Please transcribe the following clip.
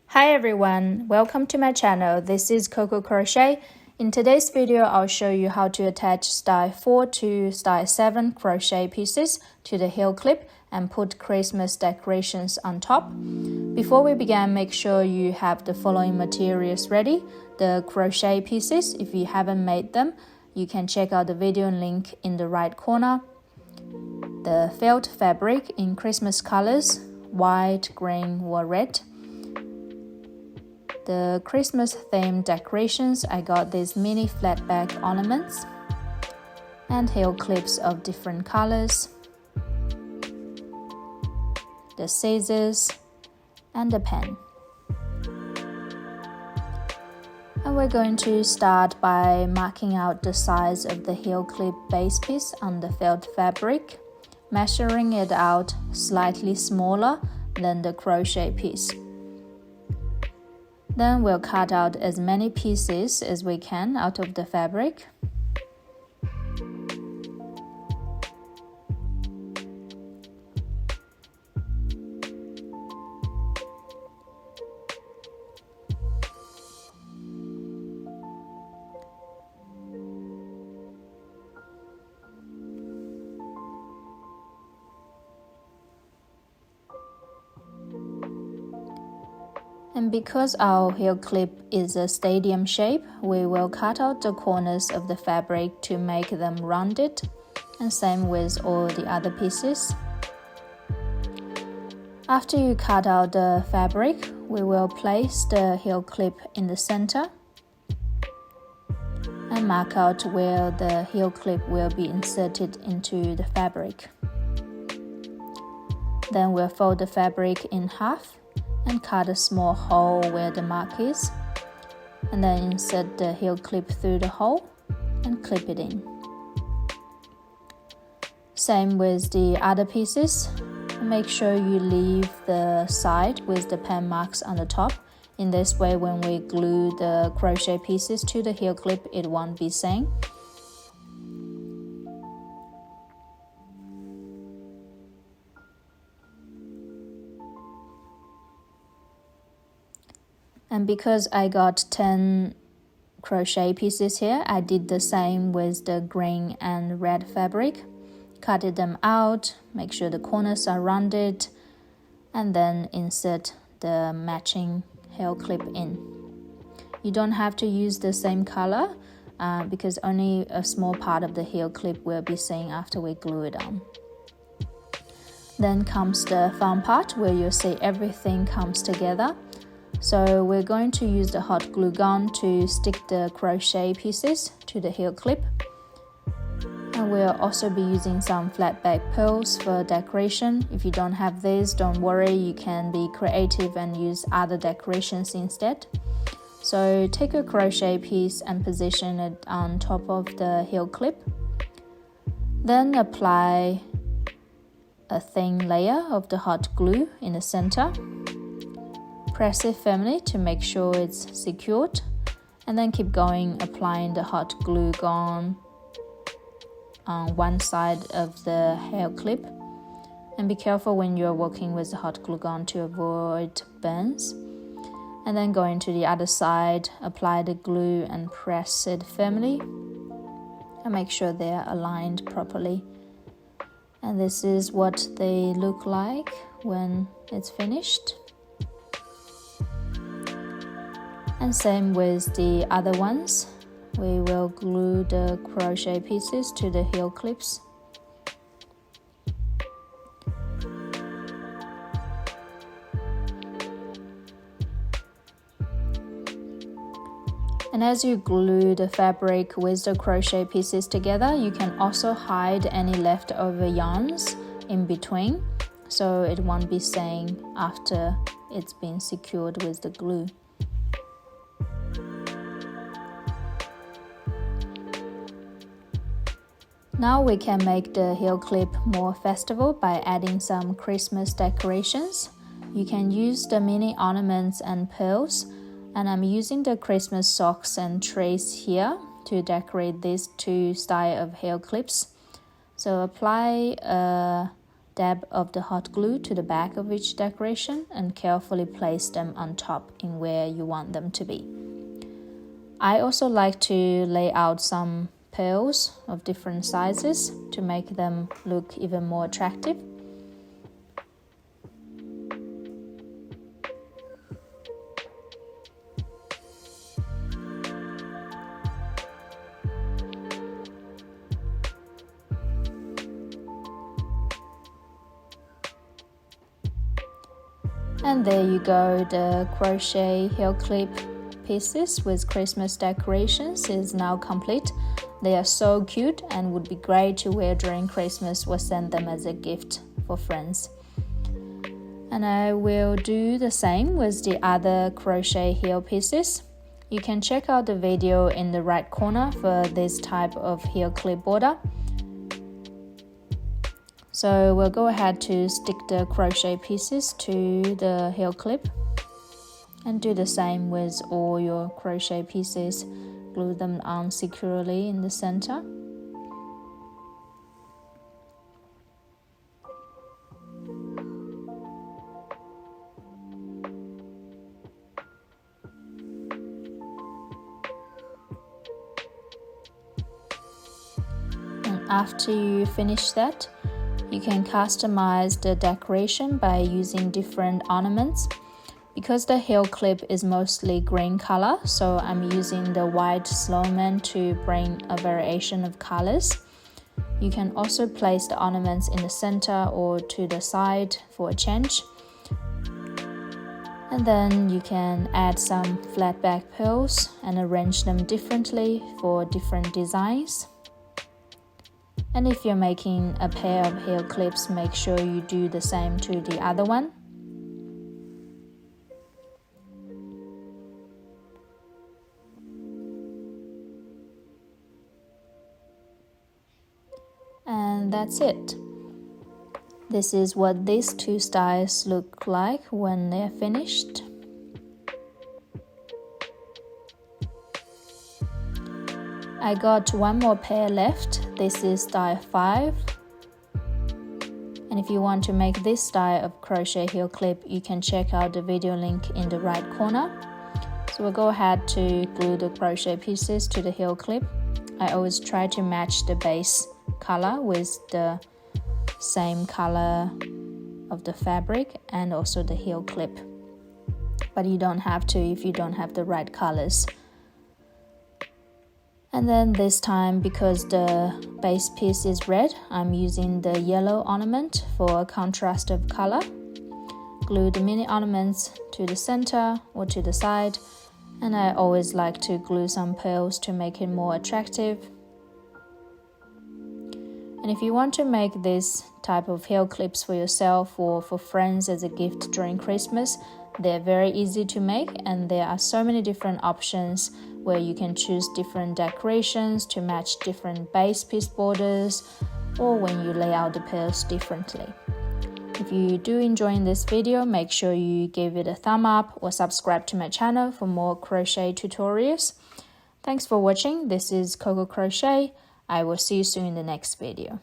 Hi everyone, welcome to my channel. This is KooKoo Crochet. In today's video, I'll show you how to attach style 4 to style 7 crochet pieces to the heel clip and put Christmas decorations on top. Before we begin, make sure you have the following materials ready. The crochet pieces, if you haven't made them, you can check out the video link in the right corner. The felt fabric in Christmas colors, white, green, or red. The Christmas themed decorations, I got these mini flat back ornaments and heel clips of different colors, the scissors and the pen. And we're going to start by marking out the size of the heel clip base piece on the felt fabric, measuring it out slightly smaller than the crochet piece. Then we'll cut out as many pieces as we can out of the fabric. And because our heel clip is a stadium shape, we will cut out the corners of the fabric to make them rounded, and same with all the other pieces. After you cut out the fabric, we will place the heel clip in the center and mark out where the heel clip will be inserted into the fabric. Then we'll fold the fabric in half and cut a small hole where the mark is, and then insert the heel clip through the hole and clip it in. Same with the other pieces. Make sure you leave the side with the pen marks on the top. In this way, when we glue the crochet pieces to the heel clip, it won't be seen. And because I got 10 crochet pieces here, I did the same with the green and red fabric. Cut them out, make sure the corners are rounded, and then insert the matching heel clip in. You don't have to use the same color because only a small part of the heel clip will be seen after we glue it on. Then comes the fun part where you'll see everything comes together. So we're going to use the hot glue gun to stick the crochet pieces to the heel clip. And we'll also be using some flat back pearls for decoration. If you don't have these, don't worry, you can be creative and use other decorations instead. So take a crochet piece and position it on top of the heel clip. Then apply a thin layer of the hot glue in the center. Press it firmly to make sure it's secured, and then keep going applying the hot glue gun on one side of the heel clip. And be careful when you're working with the hot glue gun to avoid burns. And then going to the other side, apply the glue and press it firmly and make sure they're aligned properly. And this is what they look like when it's finished. And same with the other ones. We will glue the crochet pieces to the heel clips. And as you glue the fabric with the crochet pieces together, you can also hide any leftover yarns in between, so it won't be seen after it's been secured with the glue. Now we can make the heel clip more festival by adding some Christmas decorations. You can use the mini ornaments and pearls, and I'm using the Christmas socks and trees here to decorate these two styles of heel clips. So apply a dab of the hot glue to the back of each decoration and carefully place them on top in where you want them to be. I also like to lay out some pearls of different sizes to make them look even more attractive. And there you go, the crochet heel clip pieces with Christmas decorations is now complete. They are so cute and would be great to wear during Christmas or send them as a gift for friends. And I will do the same with the other crochet heel pieces. You can check out the video in the right corner for this type of heel clip border. So we'll go ahead to stick the crochet pieces to the heel clip and do the same with all your crochet pieces. Glue them on securely in the center. And after you finish that, you can customize the decoration by using different ornaments. Because the heel clip is mostly green color, so I'm using the white snowman to bring a variation of colors. You can also place the ornaments in the center or to the side for a change. And then you can add some flat back pearls and arrange them differently for different designs. And if you're making a pair of heel clips, make sure you do the same to the other one. And that's it. This is what these two styles look like when they're finished. I got one more pair left. This is style 5. And if you want to make this style of crochet heel clip, you can check out the video link in the right corner. So we'll go ahead to glue the crochet pieces to the heel clip. I always try to match the base color with the same color of the fabric and also the heel clip. But you don't have to if you don't have the right colors. And then this time, because the base piece is red, I'm using the yellow ornament for a contrast of color. Glue the mini ornaments to the center or to the side, and I always like to glue some pearls to make it more attractive. And if you want to make this type of heel clips for yourself or for friends as a gift during Christmas, they're very easy to make, and there are so many different options where you can choose different decorations to match different base piece borders, or when you lay out the pearls differently. If you do enjoy this video, make sure you give it a thumb up or subscribe to my channel for more crochet tutorials. Thanks for watching. This is KooKoo Crochet. I will see you soon in the next video.